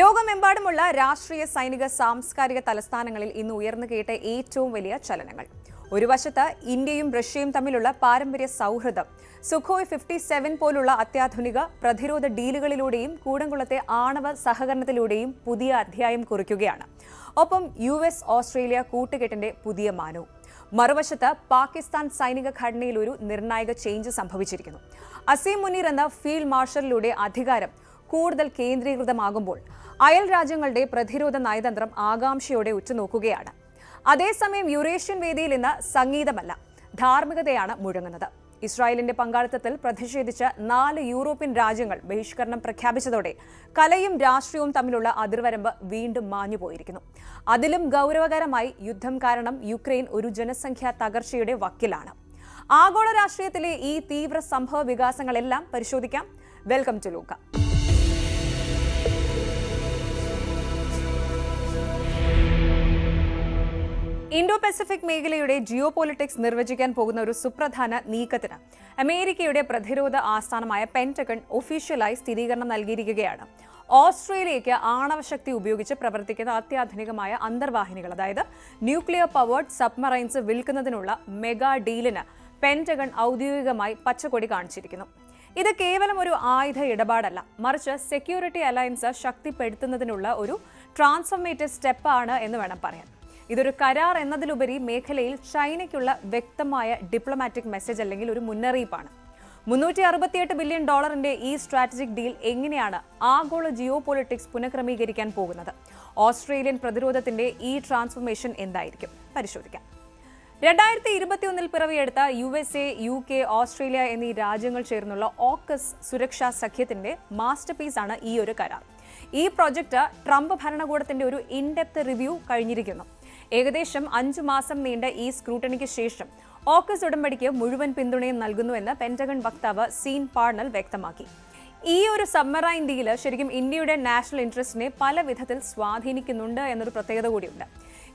ലോകമെമ്പാടുമുള്ള രാഷ്ട്രീയ സൈനിക സാംസ്കാരിക തലസ്ഥാനങ്ങളിൽ ഇന്ന് ഉയർന്നു കേട്ട ഏറ്റവും വലിയ ചലനങ്ങൾ. ഒരു വശത്ത് ഇന്ത്യയും റഷ്യയും തമ്മിലുള്ള പാരമ്പര്യ സൗഹൃദം സുഖോയ് 57 പോലുള്ള അത്യാധുനിക പ്രതിരോധ ഡീലുകളിലൂടെയും കൂടംകുളത്തെ ആണവ സഹകരണത്തിലൂടെയും പുതിയ അധ്യായം കുറിക്കുകയാണ്. ഒപ്പം US ഓസ്ട്രേലിയ കൂട്ടുകെട്ടിന്റെ പുതിയ മാനവും. മറുവശത്ത് പാകിസ്ഥാൻ സൈനിക ഘടനയിൽ ഒരു നിർണായക ചേഞ്ച് സംഭവിച്ചിരിക്കുന്നു. അസീം മുനീർ എന്ന ഫീൽഡ് മാർഷലിലൂടെ അധികാരം കൂടുതൽ കേന്ദ്രീകൃതമാകുമ്പോൾ അയൽ രാജ്യങ്ങളുടെ പ്രതിരോധ നയതന്ത്രം ആകാംക്ഷയോടെ ഉറ്റുനോക്കുകയാണ്. അതേസമയം യുറേഷ്യൻ വേദിയിൽ ഇന്ന് സംഗീതമല്ല, ധാർമ്മികതയാണ് മുഴങ്ങുന്നത്. ഇസ്രായേലിന്റെ പങ്കാളിത്തത്തിൽ പ്രതിഷേധിച്ച് 4 യൂറോപ്യൻ രാജ്യങ്ങൾ ബഹിഷ്കരണം പ്രഖ്യാപിച്ചതോടെ കലയും രാഷ്ട്രീയവും തമ്മിലുള്ള അതിർവരമ്പ് വീണ്ടും മാഞ്ഞുപോയിരിക്കുന്നു. അതിലും ഗൗരവകരമായി യുദ്ധം കാരണം യുക്രൈൻ ഒരു ജനസംഖ്യാ തകർച്ചയുടെ വക്കിലാണ്. ആഗോള രാഷ്ട്രീയത്തിലെ ഈ തീവ്ര സംഭവ വികാസങ്ങളെല്ലാം പരിശോധിക്കാം. Welcome to Luca. Indo Pacific മേഖലയുടെ ജിയോ പൊളിറ്റിക്സ് നിർവചിക്കാൻ പോകുന്ന ഒരു സുപ്രധാന നീക്കത്തിന് അമേരിക്കയുടെ പ്രതിരോധ ആസ്ഥാനമായ പെന്റഗൺ ഒഫീഷ്യലായി സ്ഥിരീകരണം നൽകിയിരിക്കുകയാണ്. ഓസ്ട്രേലിയയ്ക്ക് ആണവശക്തി ഉപയോഗിച്ച് പ്രവർത്തിക്കുന്ന അത്യാധുനികമായ അന്തർവാഹിനികൾ, അതായത് ന്യൂക്ലിയർ പവേർഡ് സബ്മറൈൻസ് വിൽക്കുന്നതിനുള്ള മെഗാ ഡീലിന് പെന്റഗൺ ഔദ്യോഗികമായി പച്ചക്കൊടി കാണിച്ചിരിക്കുന്നു. ഇത് കേവലം ഒരു ആയുധ ഇടപാടല്ല, മറിച്ച് സെക്യൂരിറ്റി അലയൻസ് ശക്തിപ്പെടുത്തുന്നതിനുള്ള ഒരു ട്രാൻസ്ഫോർമേറ്റീവ് സ്റ്റെപ്പാണ് എന്ന് വേണം പറയാൻ. ഇതൊരു കരാർ എന്നതിലുപരി മേഖലയിൽ ചൈനയ്ക്കുള്ള വ്യക്തമായ ഡിപ്ലോമാറ്റിക് മെസ്സേജ് അല്ലെങ്കിൽ ഒരു മുന്നറിയിപ്പാണ്. $368 ബില്യൺ ഈ സ്ട്രാറ്റജിക് ഡീൽ എങ്ങനെയാണ് ആഗോള ജിയോ പൊളിറ്റിക്സ് പുനഃക്രമീകരിക്കാൻ പോകുന്നത്? ഓസ്ട്രേലിയൻ പ്രതിരോധത്തിന്റെ ഈ ട്രാൻസ്ഫോർമേഷൻ എന്തായിരിക്കും? പരിശോധിക്കാം. 2021 പിറവിയെടുത്ത USA, UK, ഓസ്ട്രേലിയ എന്നീ രാജ്യങ്ങൾ ചേർന്നുള്ള ഓക്കസ് സുരക്ഷാ സഖ്യത്തിന്റെ മാസ്റ്റർ പീസാണ് ഈ ഒരു കരാർ. ഈ പ്രൊജക്ട് ട്രംപ് ഭരണകൂടത്തിന്റെ ഒരു ഇൻഡെപ്ത് റിവ്യൂ കഴിഞ്ഞിരിക്കുന്നു. ഏകദേശം 5 മാസം നീണ്ട ഈ സ്ക്രൂട്ടണിക്ക് ശേഷം ഓക്കസ് ഉടമ്പടിക്ക് മുഴുവൻ പിന്തുണയും നൽകുന്നുവെന്ന് പെന്റഗൺ വക്താവ് സീൻ പാർണൽ വ്യക്തമാക്കി. ഈ ഒരു സബ്മറൈൻ ഡീല് ശരിക്കും ഇന്ത്യയുടെ നാഷണൽ ഇൻട്രസ്റ്റിനെ പല വിധത്തിൽ സ്വാധീനിക്കുന്നുണ്ട് എന്നൊരു പ്രത്യേകത കൂടിയുണ്ട്.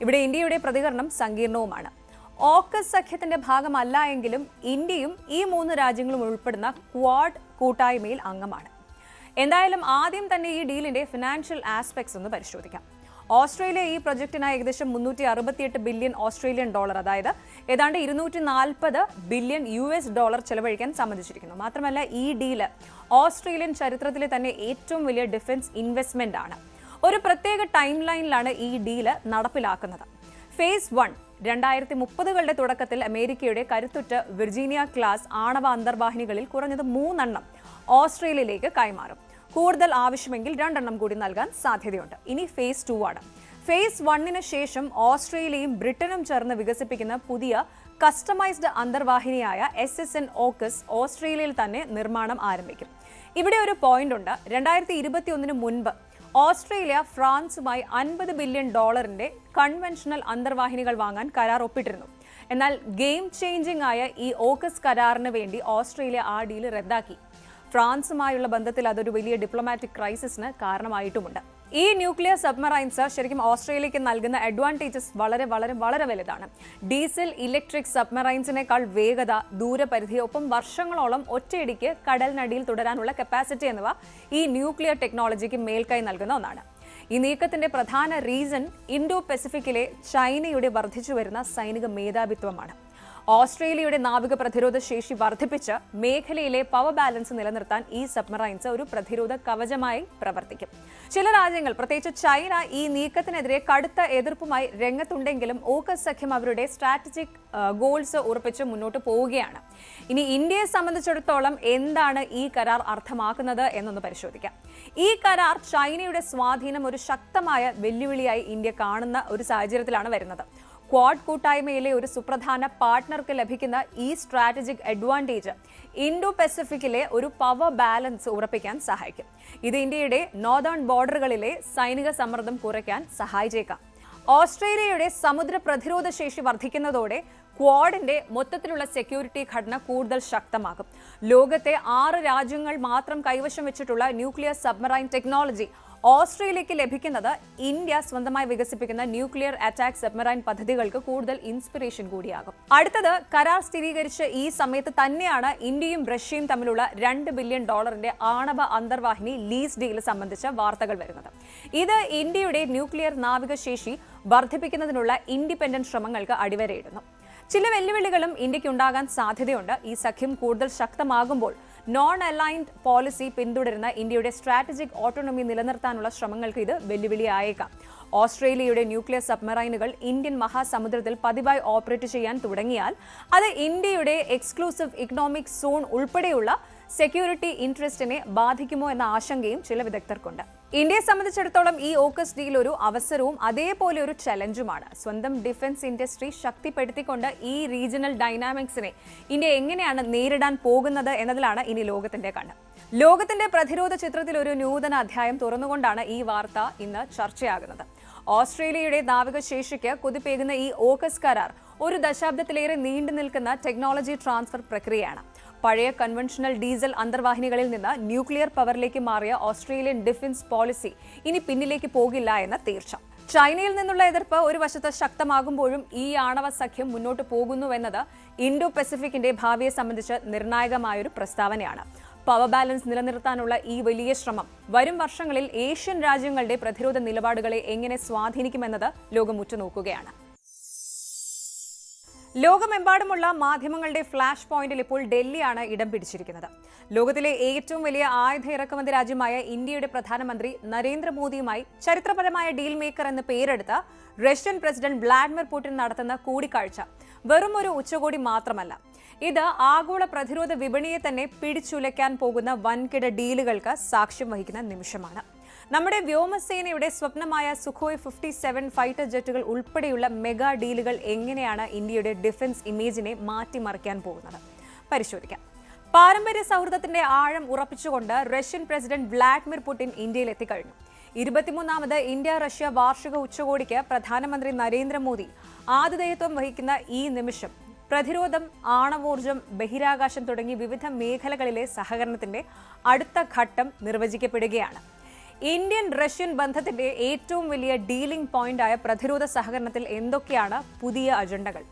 ഇവിടെ ഇന്ത്യയുടെ പ്രതികരണം സങ്കീർണവുമാണ്. ഓക്കസ് സഖ്യത്തിന്റെ ഭാഗമല്ല എങ്കിലും ഇന്ത്യയും ഈ 3 രാജ്യങ്ങളും ഉൾപ്പെടുന്ന ക്വാഡ് കൂട്ടായ്മയിൽ അംഗമാണ്. എന്തായാലും ആദ്യം തന്നെ ഈ ഡീലിന്റെ ഫിനാൻഷ്യൽ ആസ്പെക്ട്സ് ഒന്ന് പരിശോധിക്കാം. ഓസ്ട്രേലിയ ഈ പ്രൊജക്ടിനായി ഏകദേശം $368 ബില്യൺ ഓസ്ട്രേലിയൻ ഡോളർ, അതായത് ഏതാണ്ട് $240 ബില്യൺ ചെലവഴിക്കാൻ സമ്മതിച്ചിരിക്കുന്നു. മാത്രമല്ല ഈ ഡീല് ഓസ്ട്രേലിയൻ ചരിത്രത്തിലെ തന്നെ ഏറ്റവും വലിയ ഡിഫൻസ് ഇൻവെസ്റ്റ്മെന്റ് ആണ്. ഒരു പ്രത്യേക ടൈം ലൈനിലാണ് ഈ ഡീല് നടപ്പിലാക്കുന്നത്. ഫേസ് 1 2030കളുടെ തുടക്കത്തിൽ അമേരിക്കയുടെ കരുത്തുറ്റ വിർജീനിയ ക്ലാസ് ആണവ അന്തർവാഹിനികളിൽ കുറഞ്ഞത് 3 ഓസ്ട്രേലിയയിലേക്ക് കൈമാറും. കൂടുതൽ ആവശ്യമെങ്കിൽ 2 കൂടി നൽകാൻ സാധ്യതയുണ്ട്. ഇനി ഫേസ് 2 ആണ്. ഫേസ് 1 ശേഷം ഓസ്ട്രേലിയയും ബ്രിട്ടനും ചേർന്ന് വികസിപ്പിക്കുന്ന പുതിയ കസ്റ്റമൈസ്ഡ് അന്തർവാഹിനിയായ SSN ഓക്കസ് ഓസ്ട്രേലിയയിൽ തന്നെ നിർമ്മാണം ആരംഭിക്കും. ഇവിടെ ഒരു പോയിന്റ് ഉണ്ട്. 2021 മുൻപ് ഓസ്ട്രേലിയ ഫ്രാൻസുമായി $50 ബില്യൺ കൺവെൻഷണൽ അന്തർവാഹിനികൾ വാങ്ങാൻ കരാർ ഒപ്പിട്ടിരുന്നു. എന്നാൽ ഗെയിം ചേഞ്ചിങ് ആയ ഈ ഓക്കസ് കരാറിന് വേണ്ടി ഓസ്ട്രേലിയ ആ ഡീല് റദ്ദാക്കി. ഫ്രാൻസുമായുള്ള ബന്ധത്തിൽ അതൊരു വലിയ ഡിപ്ലോമാറ്റിക് ക്രൈസിസിന് കാരണമായിട്ടുമുണ്ട്. ഈ ന്യൂക്ലിയർ സബ്മറൈൻസ് ശരിക്കും ഓസ്ട്രേലിയയ്ക്ക് നൽകുന്ന അഡ്വാൻറ്റേജസ് വളരെ വളരെ വളരെ വലുതാണ്. ഡീസൽ ഇലക്ട്രിക് സബ്മറൈൻസിനേക്കാൾ വേഗത, ദൂരപരിധി, ഒപ്പം വർഷങ്ങളോളം ഒറ്റയടിക്ക് കടലിനടിയിൽ തുടരാനുള്ള കപ്പാസിറ്റി എന്നിവ ഈ ന്യൂക്ലിയർ ടെക്നോളജിക്ക് മേൽക്കൈ നൽകുന്ന ഒന്നാണ്. ഈ നീക്കത്തിന്റെ പ്രധാന റീസൺ ഇൻഡോ പസഫിക്കിലെ ചൈനയുടെ വർദ്ധിച്ചുവരുന്ന സൈനിക മേധാവിത്വമാണ്. ഓസ്ട്രേലിയയുടെ നാവിക പ്രതിരോധ ശേഷി വർദ്ധിപ്പിച്ച് മേഖലയിലെ പവർ ബാലൻസ് നിലനിർത്താൻ ഈ സബ്മറൈൻസ് ഒരു പ്രതിരോധ കവചമായി പ്രവർത്തിക്കും. ചില രാജ്യങ്ങൾ, പ്രത്യേകിച്ച് ചൈന, ഈ നീക്കത്തിനെതിരെ കടുത്ത എതിർപ്പുമായി രംഗത്തുണ്ടെങ്കിലും ഓക്കസ് സഖ്യം അവരുടെ സ്ട്രാറ്റജിക് ഗോൾസ് ഉറപ്പിച്ച് മുന്നോട്ട് പോവുകയാണ്. ഇനി ഇന്ത്യയെ സംബന്ധിച്ചിടത്തോളം എന്താണ് ഈ കരാർ അർത്ഥമാക്കുന്നത് എന്നൊന്ന് പരിശോധിക്കാം. ഈ കരാർ ചൈനയുടെ സ്വാധീനം ഒരു ശക്തമായ വെല്ലുവിളിയായി ഇന്ത്യ കാണുന്ന ഒരു സാഹചര്യത്തിലാണ് വരുന്നത്. ക്വാഡ് കൂട്ടായ്മയിലെ ഒരു സുപ്രധാന പാർട്ട്ണർക്ക് ലഭിക്കുന്ന ഈ സ്ട്രാറ്റജിക് അഡ്വാൻറ്റേജ് ഇൻഡോ പസഫിക്കിലെ ഒരു പവർ ബാലൻസ് ഉറപ്പിക്കാൻ സഹായിക്കും. ഇത് ഇന്ത്യയുടെ നോർത്തേൺ ബോർഡറുകളിലെ സൈനിക സമ്മർദ്ദം കുറയ്ക്കാൻ സഹായിച്ചേക്കാം. ഓസ്ട്രേലിയയുടെ സമുദ്ര പ്രതിരോധ ശേഷി വർദ്ധിക്കുന്നതോടെ ക്വാഡിന്റെ മൊത്തത്തിലുള്ള സെക്യൂരിറ്റി ഘടന കൂടുതൽ ശക്തമാകും. ലോകത്തെ 6 രാജ്യങ്ങൾ മാത്രം കൈവശം വെച്ചിട്ടുള്ള ന്യൂക്ലിയർ സബ്മറൈൻ ടെക്നോളജി ഓസ്ട്രേലിയയ്ക്ക് ലഭിക്കുന്നത് ഇന്ത്യ സ്വന്തമായി വികസിപ്പിക്കുന്ന ന്യൂക്ലിയർ അറ്റാക്ക് സബ്മറൈൻ പദ്ധതികൾക്ക് കൂടുതൽ ഇൻസ്പിറേഷൻ കൂടിയാകും. അടുത്തത്, കരാർ സ്ഥിരീകരിച്ച ഈ സമയത്ത് തന്നെയാണ് ഇന്ത്യയും റഷ്യയും തമ്മിലുള്ള $2 ബില്യൺ ആണവ അന്തർവാഹിനി ലീസ് ഡീൽ സംബന്ധിച്ച വാർത്തകൾ വരുന്നത്. ഇത് ഇന്ത്യയുടെ ന്യൂക്ലിയർ നാവികശേഷി വർദ്ധിപ്പിക്കുന്നതിനുള്ള ഇൻഡിപെൻഡന്റ് ശ്രമങ്ങൾക്ക് അടിവരയിടുന്നു. ചില വെല്ലുവിളികളും ഇന്ത്യക്കുണ്ടാകാൻ സാധ്യതയുണ്ട്. ഈ സഖ്യം കൂടുതൽ ശക്തമാകുമ്പോൾ നോൺ അലൈൻഡ് പോളിസി പിന്തുടരുന്ന ഇന്ത്യയുടെ സ്ട്രാറ്റജിക് ഓട്ടോണമി നിലനിർത്താനുള്ള ശ്രമങ്ങൾക്ക് ഇത് വെല്ലുവിളിയായേക്കാം. ഓസ്ട്രേലിയയുടെ ന്യൂക്ലിയർ സബ്മറൈനുകൾ ഇന്ത്യൻ മഹാസമുദ്രത്തിൽ പതിവായി ഓപ്പറേറ്റ് ചെയ്യാൻ തുടങ്ങിയാൽ അത് ഇന്ത്യയുടെ എക്സ്ക്ലൂസീവ് ഇക്കണോമിക് സോൺ ഉൾപ്പെടെയുള്ള സെക്യൂരിറ്റി ഇൻട്രസ്റ്റിനെ ബാധിക്കുമോ എന്ന ആശങ്കയും ചില വിദഗ്ധർക്കുണ്ട്. ഇന്ത്യയെ സംബന്ധിച്ചിടത്തോളം ഈ ഓക്കസ് ഡീൽ ഒരു അവസരവും അതേപോലെ ഒരു ചലഞ്ചുമാണ്. സ്വന്തം ഡിഫൻസ് ഇൻഡസ്ട്രി ശക്തിപ്പെടുത്തിക്കൊണ്ട് ഈ റീജിയണൽ ഡൈനാമിക്സിനെ ഇന്ത്യ എങ്ങനെയാണ് നേരിടാൻ പോകുന്നത് എന്നതിലാണ് ഇനി ലോകത്തിന്റെ കണ്ണ്. ലോകത്തിന്റെ പ്രതിരോധ ചിത്രത്തിൽ ഒരു നൂതന അധ്യായം തുറന്നുകൊണ്ടാണ് ഈ വാർത്ത ഇന്ന് ചർച്ചയാകുന്നത്. ഓസ്ട്രേലിയയുടെ നാവികശേഷിക്ക് കുതിപ്പേകുന്ന ഈ ഓക്കസ് കരാർ ഒരു ദശാബ്ദത്തിലേറെ നീണ്ടു നിൽക്കുന്ന ടെക്നോളജി ട്രാൻസ്ഫർ പ്രക്രിയയാണ്. പഴയ കൺവെൻഷണൽ ഡീസൽ അന്തർവാഹിനികളിൽ നിന്ന് ന്യൂക്ലിയർ പവറിലേക്ക് മാറിയ ഓസ്ട്രേലിയൻ ഡിഫൻസ് പോളിസി ഇനി പിന്നിലേക്ക് പോകില്ല എന്ന തീർച്ച. ചൈനയിൽ നിന്നുള്ള എതിർപ്പ് ഒരു വശത്ത് ശക്തമാകുമ്പോഴും ഈ ആണവ സഖ്യം മുന്നോട്ട് പോകുന്നുവെന്നത് ഇൻഡോ പസഫിക്കിന്റെ ഭാവിയെ സംബന്ധിച്ച് നിർണായകമായൊരു പ്രസ്താവനയാണ്. പവർ ബാലൻസ് നിലനിർത്താനുള്ള ഈ വലിയ ശ്രമം വരും വർഷങ്ങളിൽ ഏഷ്യൻ രാജ്യങ്ങളുടെ പ്രതിരോധ നിലപാടുകളെ എങ്ങനെ സ്വാധീനിക്കുമെന്നത് ലോകം ഉറ്റുനോക്കുകയാണ്. ലോകമെമ്പാടുമുള്ള മാധ്യമങ്ങളുടെ ഫ്ലാഷ് പോയിന്റിൽ ഇപ്പോൾ ഡൽഹിയാണ് ഇടം പിടിച്ചിരിക്കുന്നത്. ലോകത്തിലെ ഏറ്റവും വലിയ ആയുധ ഇറക്കുമതി രാജ്യമായ ഇന്ത്യയുടെ പ്രധാനമന്ത്രി നരേന്ദ്രമോദിയുമായി ചരിത്രപരമായ ഡീൽ മേക്കർ എന്ന് പേരെടുത്ത റഷ്യൻ പ്രസിഡന്റ് വ്ളാഡിമിർ പുടിൻ നടത്തുന്ന കൂടിക്കാഴ്ച വെറും ഒരു ഉച്ചകോടി മാത്രമല്ല. ഇത് ആഗോള പ്രതിരോധ വിപണിയെ തന്നെ പിടിച്ചുലയ്ക്കാൻ പോകുന്ന വൻകിട ഡീലുകൾക്ക് സാക്ഷ്യം വഹിക്കുന്ന നിമിഷമാണ്. നമ്മുടെ വ്യോമസേനയുടെ സ്വപ്നമായ സുഖോയ് 57 ഫൈറ്റർ ജെറ്റുകൾ ഉൾപ്പെടെയുള്ള മെഗാ ഡീലുകൾ എങ്ങനെയാണ് ഇന്ത്യയുടെ ഡിഫൻസ് ഇമേജിനെ മാറ്റിമറിക്കാൻ പോകുന്നത് പരിശോധിക്കാം. പാരമ്പര്യ സൗഹൃദത്തിന്റെ ആഴം ഉറപ്പിച്ചുകൊണ്ട് റഷ്യൻ പ്രസിഡന്റ് വ്ളാഡിമിർ പുടിൻ ഇന്ത്യയിൽ എത്തിക്കഴിഞ്ഞു. 23ാമത് ഇന്ത്യ റഷ്യ വാർഷിക ഉച്ചകോടിക്ക് പ്രധാനമന്ത്രി നരേന്ദ്രമോദി ആതിഥേയത്വം വഹിക്കുന്ന ഈ നിമിഷം പ്രതിരോധം, ആണവോർജം, ബഹിരാകാശം തുടങ്ങി വിവിധ മേഖലകളിലെ സഹകരണത്തിന്റെ അടുത്ത ഘട്ടം നിർവചിക്കപ്പെടുകയാണ്. ഇന്ത്യൻ റഷ്യൻ ബന്ധത്തിന്റെ ഏറ്റവും വലിയ ഡീലിംഗ് പോയിന്റായ പ്രതിരോധ സഹകരണത്തിൽ എന്തൊക്കെയാണ് പുതിയ അജണ്ടകൾ?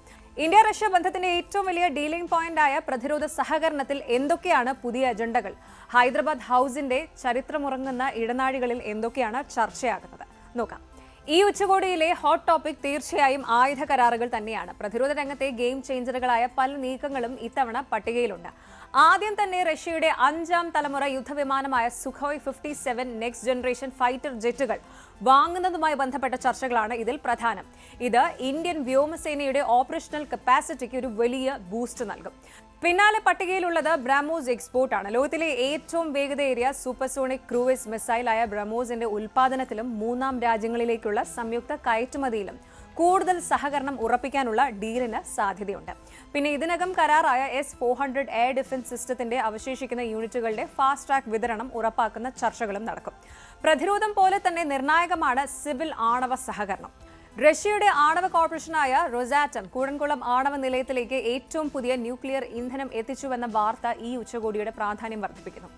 ഇന്ത്യ റഷ്യ ബന്ധത്തിന്റെ ഏറ്റവും വലിയ ഡീലിംഗ് പോയിന്റായ പ്രതിരോധ സഹകരണത്തിൽ എന്തൊക്കെയാണ് പുതിയ അജണ്ടകൾ? ഹൈദരാബാദ് ഹൌസിന്റെ ചരിത്രമുറങ്ങുന്ന ഇടനാഴികളിൽ എന്തൊക്കെയാണ് ചർച്ചയാകുന്നത്? നോക്കാം. ഈ ഉച്ചകോടിയിലെ ഹോട്ട് ടോപ്പിക് തീർച്ചയായും ആയുധ കരാറുകൾ തന്നെയാണ്. പ്രതിരോധ രംഗത്തെ ഗെയിം ചേഞ്ചറുകളായ പല നീക്കങ്ങളും ഇത്തവണ പട്ടികയിലുണ്ട്. ആദ്യം തന്നെ റഷ്യയുടെ 5ാം തലമുറ യുദ്ധവിമാനമായ സുഖോയ് 57 നെക്സ്റ്റ് ജനറേഷൻ ഫൈറ്റർ ജെറ്റുകൾ വാങ്ങുന്നതുമായി ബന്ധപ്പെട്ട ചർച്ചകളാണ് ഇതിൽ പ്രധാനം. ഇത് ഇന്ത്യൻ വ്യോമസേനയുടെ ഓപ്പറേഷണൽ കപ്പാസിറ്റിക്ക് ഒരു വലിയ ബൂസ്റ്റ് നൽകും. പിന്നാലെ പട്ടികയിലുള്ളത് ബ്രഹ്മോസ് എക്സ്പോർട്ടാണ്. ലോകത്തിലെ ഏറ്റവും വേഗതയേറിയ സൂപ്പർസോണിക് ക്രൂയിസ് മിസൈലായ ബ്രഹ്മോസിന്റെ ഉൽപാദനത്തിലും 3 രാജ്യങ്ങളിലേക്കുള്ള സംയുക്ത കയറ്റുമതിയിലും കൂടുതൽ സഹകരണം ഉറപ്പിക്കാനുള്ള ഡീലിന് സാധ്യതയുണ്ട്. പിന്നെ ഇതിനകം കരാറായ S-400 എയർ ഡിഫൻസ് സിസ്റ്റത്തിന്റെ അവശേഷിക്കുന്ന യൂണിറ്റുകളുടെ ഫാസ്റ്റ് ട്രാക്ക് വിതരണം ഉറപ്പാക്കുന്ന ചർച്ചകളും നടക്കും. പ്രതിരോധം പോലെ തന്നെ നിർണായകമാണ് സിവിൽ ആണവ സഹകരണം. റഷ്യയുടെ ആണവ കോർപ്പറേഷനായ റൊസാറ്റം കൂടൻകുളം ആണവ നിലയത്തിലേക്ക് ഏറ്റവും പുതിയ ന്യൂക്ലിയർ ഇന്ധനം എത്തിച്ചുവെന്ന വാർത്ത ഈ ഉച്ചകോടിയുടെ പ്രാധാന്യം വർദ്ധിപ്പിക്കുന്നു.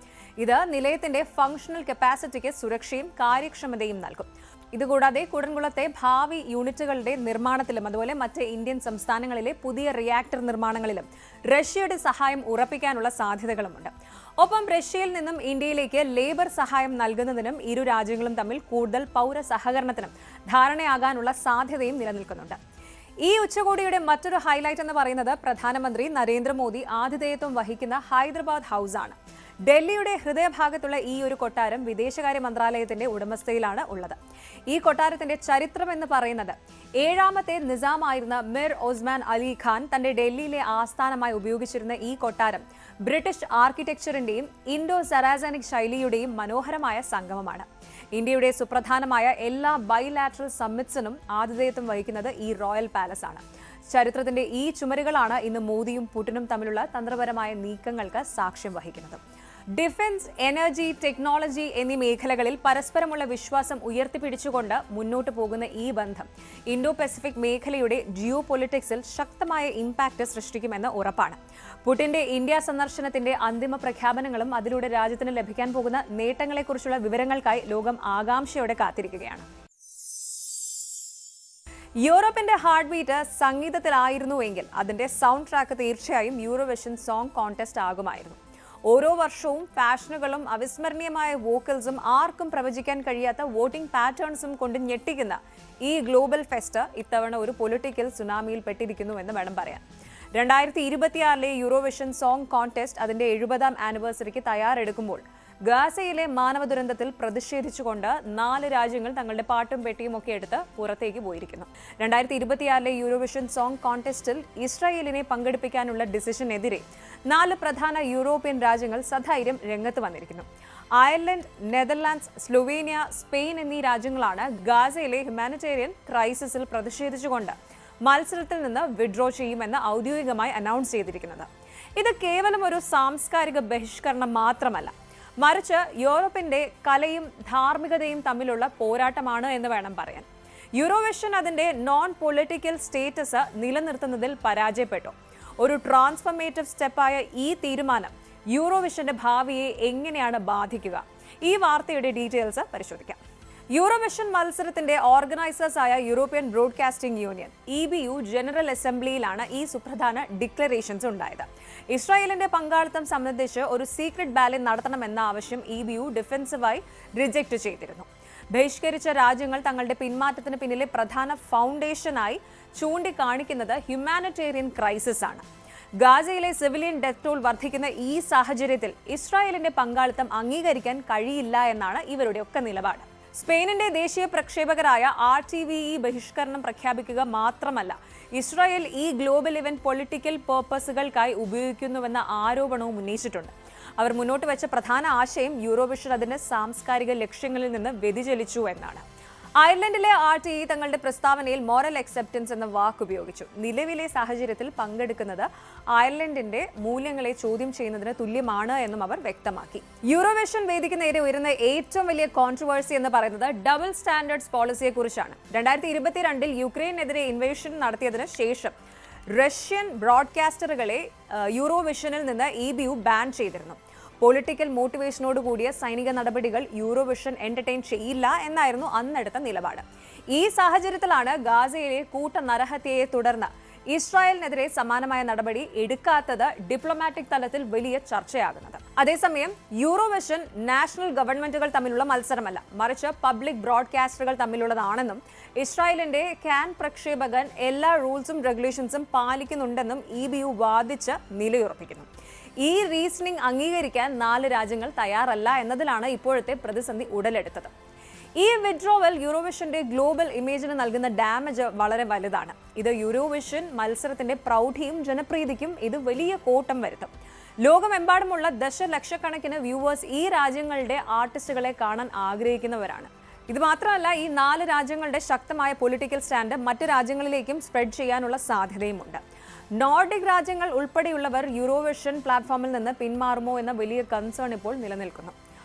ഇത് നിലയത്തിന്റെ ഫംഗ്ഷണൽ കപ്പാസിറ്റിക്ക് സുരക്ഷയും കാര്യക്ഷമതയും നൽകും. ഇതുകൂടാതെ കൂടൻകുളത്തെ ഭാവി യൂണിറ്റുകളുടെ നിർമ്മാണത്തിലും അതുപോലെ മറ്റ് ഇന്ത്യൻ സംസ്ഥാനങ്ങളിലെ പുതിയ റിയാക്ടർ നിർമ്മാണങ്ങളിലും റഷ്യയുടെ സഹായം ഉറപ്പിക്കാനുള്ള സാധ്യതകളുമുണ്ട്. ഒപ്പം റഷ്യയിൽ നിന്നും ഇന്ത്യയിലേക്ക് ലേബർ സഹായം നൽകുന്നതിനും ഇരു രാജ്യങ്ങളും തമ്മിൽ കൂടുതൽ പൗര സഹകരണത്തിനും ധാരണയാകാനുള്ള സാധ്യതയും നിലനിൽക്കുന്നുണ്ട്. ഈ ഉച്ചകോടിയുടെ മറ്റൊരു ഹൈലൈറ്റ് എന്ന് പറയുന്നത് പ്രധാനമന്ത്രി നരേന്ദ്രമോദി ആതിഥേയത്വം വഹിക്കുന്ന ഹൈദരാബാദ് ഹൌസാണ്. ഡൽഹിയുടെ ഹൃദയഭാഗത്തുള്ള ഈ ഒരു കൊട്ടാരം വിദേശകാര്യ മന്ത്രാലയത്തിന്റെ ഉടമസ്ഥയിലാണ് ഉള്ളത്. ഈ കൊട്ടാരത്തിന്റെ ചരിത്രം എന്ന് പറയുന്നത് 7ാമത്തെ നിസാമായിരുന്ന മിർ ഒസ്മാൻ അലി ഖാൻ തന്റെ ഡൽഹിയിലെ ആസ്ഥാനമായി ഉപയോഗിച്ചിരുന്ന ഈ കൊട്ടാരം ബ്രിട്ടീഷ് ആർക്കിടെക്ചറിന്റെയും ഇൻഡോ സറാസനിക് ശൈലിയുടെയും മനോഹരമായ സംഗമമാണ്. ഇന്ത്യയുടെ സുപ്രധാനമായ എല്ലാ ബൈലാറ്ററൽ സമ്മിറ്റ്സിനും ആതിഥേയത്വം വഹിക്കുന്നത് ഈ റോയൽ പാലസ് ആണ്. ചരിത്രത്തിന്റെ ഈ ചുമരുകളാണ് ഇന്ന് മോദിയും പുടിനും തമ്മിലുള്ള തന്ത്രപരമായ നീക്കങ്ങൾക്ക് സാക്ഷ്യം വഹിക്കുന്നത്. ഡിഫൻസ്, എനർജി, ടെക്നോളജി എന്നീ മേഖലകളിൽ പരസ്പരമുള്ള വിശ്വാസം ഉയർത്തിപ്പിടിച്ചുകൊണ്ട് മുന്നോട്ട് പോകുന്ന ഈ ബന്ധം ഇൻഡോ പസഫിക് മേഖലയുടെ ജിയോ പൊളിറ്റിക്സിൽ ശക്തമായ ഇമ്പാക്ട് സൃഷ്ടിക്കുമെന്ന് ഉറപ്പാണ്. പുടിന്റെ ഇന്ത്യ സന്ദർശനത്തിന്റെ അന്തിമ പ്രഖ്യാപനങ്ങളും അതിലൂടെ രാജ്യത്തിന് ലഭിക്കാൻ പോകുന്ന നേട്ടങ്ങളെക്കുറിച്ചുള്ള വിവരങ്ങൾക്കായി ലോകം ആകാംക്ഷയോടെ കാത്തിരിക്കുകയാണ്. യൂറോപ്പിന്റെ ഹാർട്ട് ബീറ്റ് സംഗീതത്തിലായിരുന്നുവെങ്കിൽ അതിന്റെ സൗണ്ട് ട്രാക്ക് തീർച്ചയായും യൂറോവിഷൻ സോങ് കോൺടെസ്റ്റ് ആകുമായിരുന്നു. ഓരോ വർഷവും ഫാഷനുകളും അവിസ്മരണീയമായ വോക്കൽസും ആർക്കും പ്രവചിക്കാൻ കഴിയാത്ത വോട്ടിംഗ് പാറ്റേൺസും കൊണ്ട് ഞെട്ടിക്കുന്ന ഈ ഗ്ലോബൽ ഫെസ്റ്റ് ഇത്തവണ ഒരു പൊളിറ്റിക്കൽ സുനാമിയിൽ പെട്ടിരിക്കുന്നുവെന്ന് വേണം പറയാൻ. 2026 യൂറോവിഷൻ സോങ് കോൺടെസ്റ്റ് അതിന്റെ 70ാം ആനിവേഴ്സറിക്ക് തയ്യാറെടുക്കുമ്പോൾ ഗാസയിലെ മാനവ ദുരന്തത്തിൽ പ്രതിഷേധിച്ചുകൊണ്ട് 4 രാജ്യങ്ങൾ തങ്ങളുടെ പാട്ടും പെട്ടിയും ഒക്കെ എടുത്ത് പുറത്തേക്ക് പോയിരിക്കുന്നു. 2026 യൂറോവിഷൻ സോങ് കോൺടെസ്റ്റിൽ ഇസ്രായേലിനെ പങ്കെടുപ്പിക്കാനുള്ള ഡിസിഷനെതിരെ 4 പ്രധാന യൂറോപ്യൻ രാജ്യങ്ങൾ സധൈര്യം രംഗത്ത് വന്നിരിക്കുന്നു. അയർലൻഡ്, നെതർലാൻഡ്സ്, സ്ലൊവേനിയ, സ്പെയിൻ എന്നീ രാജ്യങ്ങളാണ് ഗാസയിലെ ഹ്യൂമാനിറ്റേറിയൻ ക്രൈസിസിൽ പ്രതിഷേധിച്ചുകൊണ്ട് മത്സരത്തിൽ നിന്ന് വിഡ്രോ ചെയ്യുമെന്ന് ഔദ്യോഗികമായി അനൗൺസ് ചെയ്തിരിക്കുന്നത്. ഇത് കേവലം ഒരു സാംസ്കാരിക ബഹിഷ്കരണം മാത്രമല്ല, മറിച്ച് യൂറോപ്പിന്റെ കലയും ധാർമ്മികതയും തമ്മിലുള്ള പോരാട്ടമാണ് എന്ന് വേണം പറയാൻ. യൂറോവിഷൻ അതിന്റെ നോൺ പൊളിറ്റിക്കൽ സ്റ്റേറ്റസ് നിലനിർത്തുന്നതിൽ പരാജയപ്പെട്ടു. ഒരു ട്രാൻസ്ഫോർമേറ്റീവ് സ്റ്റെപ്പായ ഈ തീരുമാനം യൂറോവിഷന്റെ ഭാവിയെ എങ്ങനെയാണ് ബാധിക്കുക? ഈ വാർത്തയുടെ ഡീറ്റെയിൽസ് പരിശോധിക്കാം. യൂറോവിഷൻ മത്സരത്തിന്റെ ഓർഗനൈസേഴ്സായ European broadcasting union EBU general അസംബ്ലിയിലാണ് ഈ സുപ്രധാന ഡിക്ലറേഷൻസ് ഉണ്ടായത്. ഇസ്രായേലിന്റെ പങ്കാളിത്തം സംബന്ധിച്ച് ഒരു സീക്രട്ട് ബാലറ്റ് നടത്തണമെന്ന ആവശ്യം EBU ഡിഫെൻസീവായി റിജക്ട് ചെയ്തിരുന്നു. ബഹിഷ്കരിച്ച രാജ്യങ്ങൾ തങ്ങളുടെ പിന്മാറ്റത്തിന് പിന്നിലെ പ്രധാന ഫൗണ്ടേഷനായി ചൂണ്ടിക്കാണിക്കുന്നത് ഹ്യൂമാനിറ്റേറിയൻ ക്രൈസിസ് ആണ്. ഗാസയിലെ സിവിലിയൻ ഡെത്ത് ടോൾ വർദ്ധിക്കുന്ന ഈ സാഹചര്യത്തിൽ ഇസ്രായേലിന്റെ പങ്കാളിത്തം അംഗീകരിക്കാൻ കഴിയില്ല എന്നാണ് ഇവരുടെയൊക്കെ നിലപാട്. സ്പെയിനിന്റെ ദേശീയ പ്രക്ഷേപകരായ RTVE ബഹിഷ്കരണം പ്രഖ്യാപിക്കുക മാത്രമല്ല, ഇസ്രായേൽ ഈ ഗ്ലോബൽ ഇവന്റ് പൊളിറ്റിക്കൽ പർപ്പസുകൾക്കായി ഉപയോഗിക്കുന്നുവെന്ന ആരോപണവും ഉന്നയിച്ചിട്ടുണ്ട്. അവർ മുന്നോട്ട് വെച്ച പ്രധാന ആശയം യൂറോവിഷൻ അതിന്റെ സാംസ്കാരിക ലക്ഷ്യങ്ങളിൽ നിന്ന് വ്യതിചലിച്ചു എന്നാണ്. അയർലൻഡിലെ RTE തങ്ങളുടെ പ്രസ്താവനയിൽ മോറൽ അക്സെപ്റ്റൻസ് എന്ന വാക്ക് ഉപയോഗിച്ചു. നിലവിലെ സാഹചര്യത്തിൽ പങ്കെടുക്കുന്നത് അയർലൻഡിന്റെ മൂല്യങ്ങളെ ചോദ്യം ചെയ്യുന്നതിന് തുല്യമാണ് എന്നും അവർ വ്യക്തമാക്കി. യൂറോവിഷൻ വേദിക്ക് നേരെ ഉയരുന്ന ഏറ്റവും വലിയ കോൺട്രവേഴ്സി എന്ന് പറയുന്നത് ഡബിൾ സ്റ്റാൻഡേർഡ്സ് പോളിസിയെ കുറിച്ചാണ്. 2022 യുക്രൈനെതിരെ ഇൻവേഷൻ നടത്തിയതിനു ശേഷം റഷ്യൻ ബ്രോഡ്കാസ്റ്ററുകളെ യൂറോവിഷനിൽ നിന്ന് EBU ബാൻ ചെയ്തിരുന്നു. പൊളിറ്റിക്കൽ മോട്ടിവേഷനോട് കൂടിയ സൈനിക നടപടികൾ യൂറോവിഷൻ എന്റർടൈൻ ചെയ്യില്ല എന്നായിരുന്നു അന്നെടുത്ത നിലപാട്. ഈ സാഹചര്യത്തിലാണ് ഗാസയിലെ കൂട്ട നരഹത്യയെ തുടർന്ന് ഇസ്രായേലിനെതിരെ സമാനമായ നടപടി എടുക്കാത്തത് ഡിപ്ലോമാറ്റിക് തലത്തിൽ വലിയ ചർച്ചയാകുന്നത്. അതേസമയം യൂറോവിഷൻ നാഷണൽ ഗവൺമെന്റുകൾ തമ്മിലുള്ള മത്സരമല്ല, മറിച്ച് പബ്ലിക് ബ്രോഡ്കാസ്റ്ററുകൾ തമ്മിലുള്ളതാണെന്നും ഇസ്രായേലിന്റെ കാൻ പ്രക്ഷേപകൻ എല്ലാ റൂൾസും റെഗുലേഷൻസും പാലിക്കുന്നുണ്ടെന്നും EBU വാദിച്ച് നിലയുറപ്പിക്കുന്നു. ഈ റീസണിംഗ് അംഗീകരിക്കാൻ 4 രാജ്യങ്ങൾ തയ്യാറല്ല എന്നതിലാണ് ഇപ്പോഴത്തെ പ്രതിസന്ധി ഉടലെടുത്തത്. ഈ വിഡ്രോവൽ യൂറോവിഷന്റെ ഗ്ലോബൽ ഇമേജിന് നൽകുന്ന ഡാമേജ് വളരെ വലുതാണ്. ഇത് യൂറോവിഷൻ മത്സരത്തിന്റെ പ്രൗഢിയും ജനപ്രീതിക്കും ഇത് വലിയ കോട്ടം വരുത്തും. ലോകമെമ്പാടുമുള്ള ദശലക്ഷക്കണക്കിന് വ്യൂവേഴ്സ് ഈ രാജ്യങ്ങളുടെ ആർട്ടിസ്റ്റുകളെ കാണാൻ ആഗ്രഹിക്കുന്നവരാണ്. ഇത് മാത്രമല്ല, ഈ 4 രാജ്യങ്ങളുടെ ശക്തമായ പൊളിറ്റിക്കൽ സ്റ്റാൻഡ് മറ്റു രാജ്യങ്ങളിലേക്കും സ്പ്രെഡ് ചെയ്യാനുള്ള സാധ്യതയുമുണ്ട്. നോർഡിക് രാജ്യങ്ങൾ ഉൾപ്പെടെയുള്ളവർ യൂറോവിഷൻ പ്ലാറ്റ്ഫോമിൽ നിന്ന് പിന്മാറുമോ എന്ന വലിയ കൺസേൺ ഇപ്പോൾ നിലനിൽക്കുന്നു.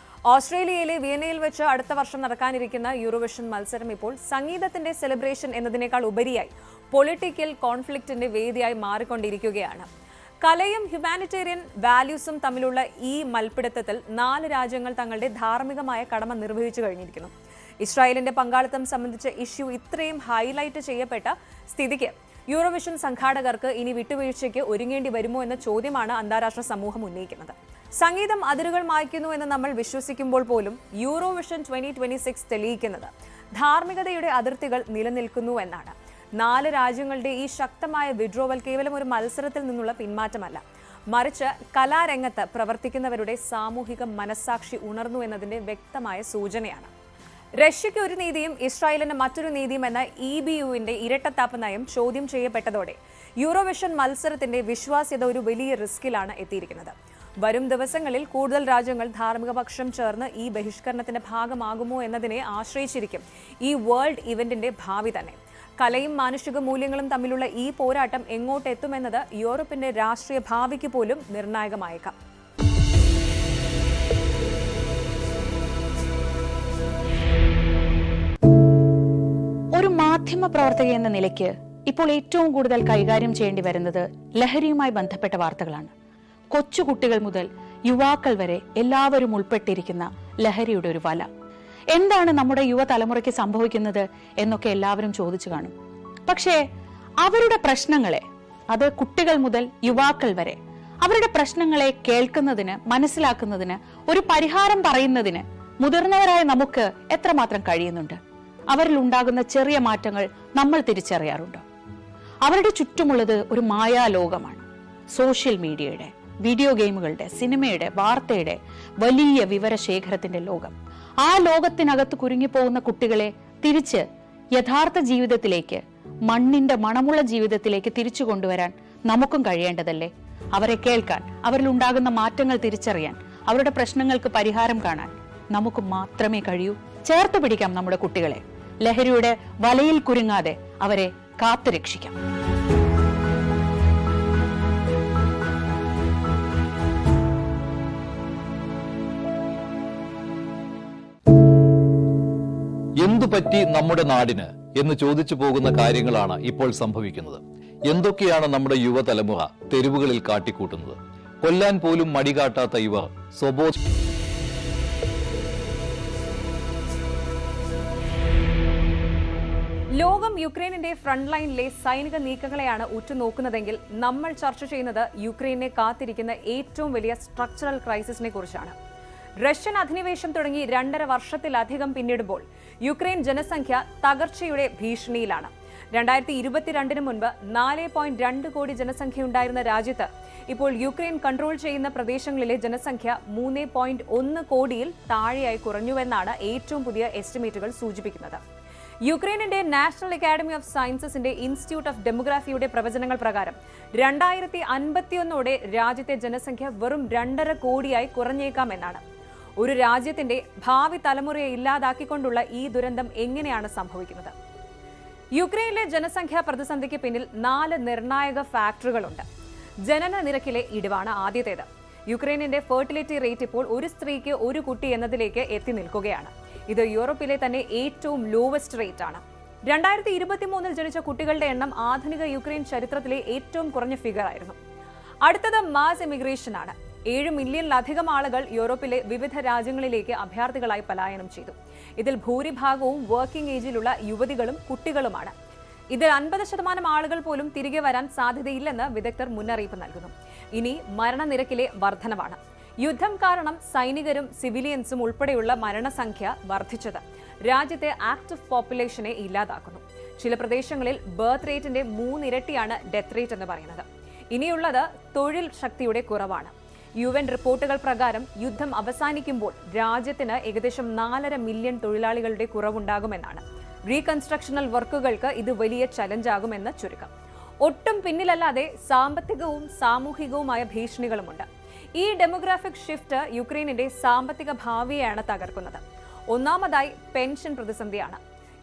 ഓസ്ട്രേലിയയിലെ വിയന്നയിൽ വെച്ച് അടുത്ത വർഷം നടക്കാനിരിക്കുന്ന യൂറോവിഷൻ മത്സരം ഇപ്പോൾ സംഗീതത്തിന്റെ സെലിബ്രേഷൻ എന്നതിനേക്കാൾ ഉപരിയായി പൊളിറ്റിക്കൽ കോൺഫ്ലിക്റ്റിന്റെ വേദിയായി മാറിക്കൊണ്ടിരിക്കുകയാണ്. കലയും ഹ്യൂമാനിറ്റേറിയൻ വാല്യൂസും തമ്മിലുള്ള ഈ മൽപ്പിടുത്തത്തിൽ 4 രാജ്യങ്ങൾ തങ്ങളുടെ ധാർമ്മികമായ കടമ നിർവഹിച്ചു കഴിഞ്ഞിരിക്കുന്നു. ഇസ്രായേലിന്റെ പങ്കാളിത്തം സംബന്ധിച്ച ഇഷ്യൂ ഇത്രയും ഹൈലൈറ്റ് ചെയ്യപ്പെട്ട സ്ഥിതിക്ക് യൂറോവിഷൻ സംഘാടകർക്ക് ഇനി വിട്ടുവീഴ്ചയ്ക്ക് ഒരുങ്ങേണ്ടി വരുമോ എന്ന ചോദ്യമാണ് അന്താരാഷ്ട്ര സമൂഹം ഉന്നയിക്കുന്നത്. സംഗീതം അതിരുകൾ മായ്ക്കുന്നു എന്ന് നമ്മൾ വിശ്വസിക്കുമ്പോൾ പോലും യൂറോവിഷൻ 2026 തെളിയിക്കുന്നത് ധാർമ്മികതയുടെ അതിർത്തികൾ നിലനിൽക്കുന്നു എന്നാണ്. 4 രാജ്യങ്ങളുടെ ഈ ശക്തമായ വിഡ്രോവൽ കേവലം ഒരു മത്സരത്തിൽ നിന്നുള്ള പിന്മാറ്റമല്ല, മറിച്ച് കലാരംഗത്ത് പ്രവർത്തിക്കുന്നവരുടെ സാമൂഹിക മനസ്സാക്ഷി ഉണർന്നു എന്നതിന്റെ വ്യക്തമായ സൂചനയാണ്. റഷ്യയ്ക്ക് ഒരു നീതിയും ഇസ്രായേലിന് മറ്റൊരു നീതിയും എന്ന EBUവിന്റെ ഇരട്ടത്താപ്പ് നയം ചോദ്യം ചെയ്യപ്പെട്ടതോടെ യൂറോവിഷൻ മത്സരത്തിന്റെ വിശ്വാസ്യത ഒരു വലിയ റിസ്കിലാണ് എത്തിയിരിക്കുന്നത്. വരും ദിവസങ്ങളിൽ കൂടുതൽ രാജ്യങ്ങൾ ധാർമ്മിക പക്ഷം ചേർന്ന് ഈ ബഹിഷ്കരണത്തിന്റെ ഭാഗമാകുമോ എന്നതിനെ ആശ്രയിച്ചിരിക്കും ഈ വേൾഡ് ഇവന്റിന്റെ ഭാവി തന്നെ. കലയും മാനുഷിക മൂല്യങ്ങളും തമ്മിലുള്ള ഈ പോരാട്ടം എങ്ങോട്ടെത്തുമെന്നത് യൂറോപ്പിന്റെ രാഷ്ട്രീയ ഭാവിക്ക് പോലും നിർണായകമായേക്കാം. മാധ്യമപ്രവർത്തക എന്ന നിലയ്ക്ക് ഇപ്പോൾ ഏറ്റവും കൂടുതൽ കൈകാര്യം ചെയ്യേണ്ടി വരുന്നത് ലഹരിയുമായി ബന്ധപ്പെട്ട വാർത്തകളാണ്. കൊച്ചുകുട്ടികൾ മുതൽ യുവാക്കൾ വരെ എല്ലാവരും ഉൾപ്പെട്ടിരിക്കുന്ന ലഹരിയുടെ ഒരു വല. എന്താണ് നമ്മുടെ യുവതലമുറയ്ക്ക് സംഭവിക്കുന്നത് എന്നൊക്കെ എല്ലാവരും ചോദിച്ചു കാണും. പക്ഷേ അവരുടെ പ്രശ്നങ്ങളെ, അത് കുട്ടികൾ മുതൽ യുവാക്കൾ വരെ, അവരുടെ പ്രശ്നങ്ങളെ കേൾക്കുന്നതിന്, മനസ്സിലാക്കുന്നതിന്, ഒരു പരിഹാരം പറയുന്നതിന് മുതിർന്നവരായ നമുക്ക് എത്രമാത്രം കഴിയുന്നുണ്ട്? അവരിൽ ഉണ്ടാകുന്ന ചെറിയ മാറ്റങ്ങൾ നമ്മൾ തിരിച്ചറിയാറുണ്ടോ? അവരുടെ ചുറ്റുമുള്ളത് ഒരു മായാലോകമാണ്. സോഷ്യൽ മീഡിയയുടെ, വീഡിയോ ഗെയിമുകളുടെ, സിനിമയുടെ, വാർത്തയുടെ വലിയ വിവരശേഖരത്തിന്റെ ലോകം. ആ ലോകത്തിനകത്ത് കുരുങ്ങിപ്പോകുന്ന കുട്ടികളെ തിരിച്ച് യഥാർത്ഥ ജീവിതത്തിലേക്ക്, മണ്ണിന്റെ മണമുള്ള ജീവിതത്തിലേക്ക് തിരിച്ചു കൊണ്ടുവരാൻ നമുക്കും കഴിയേണ്ടതല്ലേ? അവരെ കേൾക്കാൻ, അവരിൽ ഉണ്ടാകുന്ന മാറ്റങ്ങൾ തിരിച്ചറിയാൻ, അവരുടെ പ്രശ്നങ്ങൾക്ക് പരിഹാരം കാണാൻ നമുക്ക് മാത്രമേ കഴിയൂ. ചേർത്ത് പിടിക്കാം നമ്മുടെ കുട്ടികളെ. ലഹരിയുടെ വലയിൽ കുരുങ്ങാതെ അവരെ കാത്തുരക്ഷിക്കാം. എന്തുപറ്റി നമ്മുടെ നാടിന് എന്ന് ചോദിച്ചു പോകുന്ന കാര്യങ്ങളാണ് ഇപ്പോൾ സംഭവിക്കുന്നത്. എന്തൊക്കെയാണ് നമ്മുടെ യുവതലമുറ തെരുവുകളിൽ കാട്ടിക്കൂട്ടുന്നത്? കൊല്ലാൻ പോലും മടികാട്ടാത്ത ഇവർ ലോകം യുക്രൈനിന്റെ ഫ്രണ്ട് ലൈനിലെ സൈനിക നീക്കങ്ങളെയാണ് ഉറ്റുനോക്കുന്നതെങ്കിൽ നമ്മൾ ചർച്ച ചെയ്യുന്നത് യുക്രൈനെ കാത്തിരിക്കുന്ന ഏറ്റവും വലിയ സ്ട്രക്ചറൽ ക്രൈസിസിനെ കുറിച്ചാണ്. റഷ്യൻ അധിനിവേശം തുടങ്ങി 2.5 വർഷത്തിലധികം പിന്നിടുമ്പോൾ യുക്രൈൻ ജനസംഖ്യ തകർച്ചയുടെ ഭീഷണിയിലാണ്. 2022 മുൻപ് 4.2 കോടി ജനസംഖ്യയുണ്ടായിരുന്ന രാജ്യത്ത് ഇപ്പോൾ യുക്രൈൻ കൺട്രോൾ ചെയ്യുന്ന പ്രദേശങ്ങളിലെ ജനസംഖ്യ 3.1 കോടിയിൽ താഴെയായി കുറഞ്ഞുവെന്നാണ് ഏറ്റവും പുതിയ എസ്റ്റിമേറ്റുകൾ സൂചിപ്പിക്കുന്നത്. യുക്രൈനിന്റെ നാഷണൽ അക്കാഡമി ഓഫ് സയൻസസിന്റെ ഇൻസ്റ്റിറ്റ്യൂട്ട് ഓഫ് ഡെമോഗ്രാഫിയുടെ പ്രവചനങ്ങൾ പ്രകാരം 2051ഓടെ രാജ്യത്തെ ജനസംഖ്യ വെറും 2.5 കോടിയായി കുറഞ്ഞേക്കാമെന്നാണ്. ഒരു രാജ്യത്തിന്റെ ഭാവി തലമുറയെ ഇല്ലാതാക്കിക്കൊണ്ടുള്ള ഈ ദുരന്തം എങ്ങനെയാണ് സംഭവിക്കുന്നത്? യുക്രൈനിലെ ജനസംഖ്യാ പ്രതിസന്ധിക്ക് പിന്നിൽ 4 നിർണായക ഫാക്ടറുകളുണ്ട്. ജനന നിരക്കിലെ ഇടിവാണ് ആദ്യത്തേത്. യുക്രൈനിന്റെ ഫെർട്ടിലിറ്റി റേറ്റ് ഇപ്പോൾ ഒരു സ്ത്രീക്ക് ഒരു കുട്ടി എന്നതിലേക്ക് എത്തി നിൽക്കുകയാണ്. ഇത് യൂറോപ്പിലെ തന്നെ ഏറ്റവും ലോവസ്റ്റ് റേറ്റ് ആണ്. 2023 ജനിച്ച കുട്ടികളുടെ എണ്ണം ആധുനിക യുക്രൈൻ ചരിത്രത്തിലെ ഏറ്റവും കുറഞ്ഞ ഫിഗർ ആയിരുന്നു. അടുത്തത് മാസ് ഇമിഗ്രേഷൻ ആണ്. 7 മില്യണിലധികം ആളുകൾ യൂറോപ്പിലെ വിവിധ രാജ്യങ്ങളിലേക്ക് അഭയാർത്ഥികളായി പലായനം ചെയ്തു. ഇതിൽ ഭൂരിഭാഗവും വർക്കിംഗ് ഏജിലുള്ള യുവതികളും കുട്ടികളുമാണ്. ഇതിൽ 50% ആളുകൾ പോലും തിരികെ വരാൻ സാധ്യതയില്ലെന്ന് വിദഗ്ധർ മുന്നറിയിപ്പ് നൽകുന്നു. ഇനി മരണനിരക്കിലെ വർധനവാണ്. യുദ്ധം കാരണം സൈനികരും സിവിലിയൻസും ഉൾപ്പെടെയുള്ള മരണസംഖ്യ വർദ്ധിച്ചത് രാജ്യത്തെ ആക്റ്റീവ് പോപ്പുലേഷനെ ഇല്ലാതാക്കുന്നു. ചില പ്രദേശങ്ങളിൽ ബർത്ത് റേറ്റിന്റെ 3 ഇരട്ടിയാണ് ഡെത്ത് റേറ്റ് എന്ന് പറയുന്നത്. ഇനിയുള്ളത് തൊഴിൽ ശക്തിയുടെ കുറവാണ്. UN റിപ്പോർട്ടുകൾ പ്രകാരം യുദ്ധം അവസാനിക്കുമ്പോൾ രാജ്യത്തിന് ഏകദേശം 4.5 മില്യൺ തൊഴിലാളികളുടെ കുറവുണ്ടാകുമെന്നാണ്. റീകൺസ്ട്രക്ഷണൽ വർക്കുകൾക്ക് ഇത് വലിയ ചലഞ്ചാകുമെന്ന് ചുരുക്കം. ഒട്ടും പിന്നിലല്ലാതെ സാമ്പത്തികവും സാമൂഹികവുമായ ഭീഷണികളുമുണ്ട്. ഈ ഡെമോഗ്രാഫിക് ഷിഫ്റ്റ് യുക്രൈനിന്റെ സാമ്പത്തിക ഭാവിയെയാണ് തകർക്കുന്നത്. ഒന്നാമതായി പെൻഷൻ പ്രതിസന്ധിയാണ്.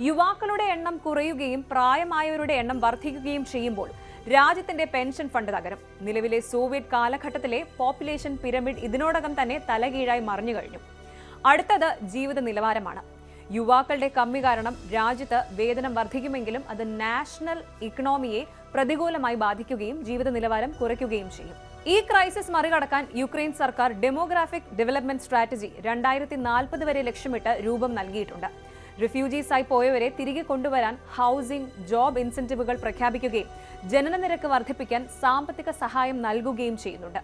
യുവാക്കളുടെ എണ്ണം കുറയുകയും പ്രായമായവരുടെ എണ്ണം വർദ്ധിക്കുകയും ചെയ്യുമ്പോൾ രാജ്യത്തിന്റെ പെൻഷൻ ഫണ്ട് തകരും. നിലവിലെ സോവിയറ്റ് കാലഘട്ടത്തിലെ പോപ്പുലേഷൻ പിരമിഡ് ഇതിനോടകം തന്നെ തലകീഴായി മറിഞ്ഞു കഴിഞ്ഞു. അടുത്തത് ജീവിത നിലവാരമാണ്. യുവാക്കളുടെ കമ്മി കാരണം രാജ്യത്ത് വേതനം വർദ്ധിക്കുമെങ്കിലും അത് നാഷണൽ ഇക്കണോമിയെ പ്രതികൂലമായി ബാധിക്കുകയും ജീവിത നിലവാരം കുറയ്ക്കുകയും ചെയ്യും. ഈ ക്രൈസിസ് മറികടക്കാൻ യുക്രൈൻ സർക്കാർ ഡെമോഗ്രാഫിക് ഡെവലപ്മെന്റ് സ്ട്രാറ്റജി 2040 വരെ ലക്ഷ്യമിട്ട് രൂപം നൽകിയിട്ടുണ്ട്. റിഫ്യൂജീസായി പോയവരെ തിരികെ കൊണ്ടുവരാൻ ഹൗസിംഗ്, ജോബ് ഇൻസെന്റീവുകൾ പ്രഖ്യാപിക്കുകയും ജനനനിരക്ക് വർദ്ധിപ്പിക്കാൻ സാമ്പത്തിക സഹായം നൽകുകയും ചെയ്യുന്നുണ്ട്.